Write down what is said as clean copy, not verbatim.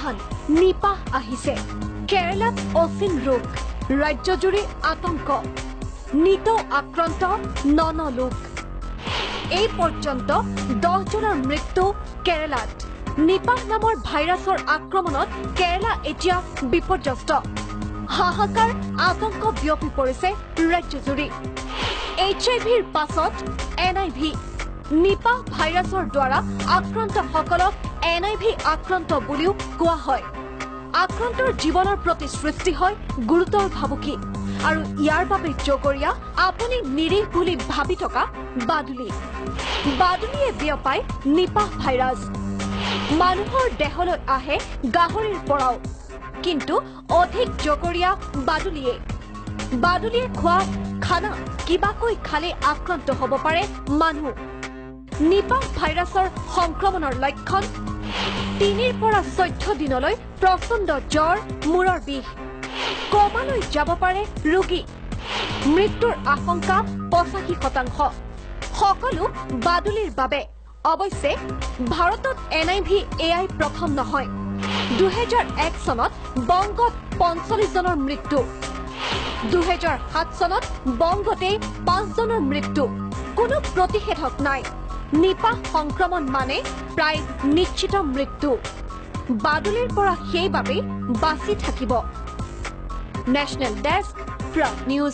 সাৱধান নিপাহ আহিছে কেৰালাত অচিন ৰোগ ৰাজ্যজুৰি আতংক নিত আক্ৰান্ত ৯ লোক এই পৰ্যন্ত 10 জনৰ মৃত্যু কেৰালাত নিপাহ নামৰ ভাইৰাছৰ আক্ৰমণত কেৰালা এতিয়া বিপৰ্যস্ত হাহাকাৰ আতংক বিয়পি পৰিছে ৰাজ্যজুৰি এইচআইভিৰ পাছত এনআইভি নিপাহ ভাইৰাছৰ দ্বাৰা আক্ৰান্তসকলক এনআইভি আক্ৰান্ত বুলিও কোৱা হয় আক্ৰান্তৰ জীৱনৰ প্ৰতি সৃষ্টি হয় গুৰুতৰ ভাবুকি আৰু ইয়াৰ বাবে জগৰীয়া আপুনি নিৰীহ বুলি ভাবি থকা বাদুলিয়ে বিয়পায় নিপাহ ভাইৰাছ মানুহৰ দেহলৈ আহে গাহৰিৰ পৰাও কিন্তু অধিক জগৰীয়া বাদুলিয়ে খোৱা খানা কিবাকৈ খালে আক্ৰান্ত হ'ব পাৰে মানুহ নিপাহ ভাইৰাছৰ সংক্ৰমণৰ লক্ষণ 3 পৰা 14 দিনলৈ প্ৰচণ্ড জ্বৰ মূৰৰ বিষ কমালৈ যাব পাৰে ৰোগী মৃত্যুৰ আশংকা 85% সকলো বাদুলিৰ বাবে অৱশ্যে ভাৰতত এনআইভি এআই প্ৰথম নহয় 2001 চনত বংগত 45 জনৰ মৃত্যু 2007 চনত বংগতে 5 জনৰ মৃত্যু কোনো প্ৰতিষেধক নাই নিপাহ সংক্ৰমণ মানে প্ৰায় নিশ্চিত মৃত্যু বাদুলিৰ পৰা সেইবাবে বাচি থাকিব নেশ্যনেল ডেস্ক প্ৰাগ নিউজ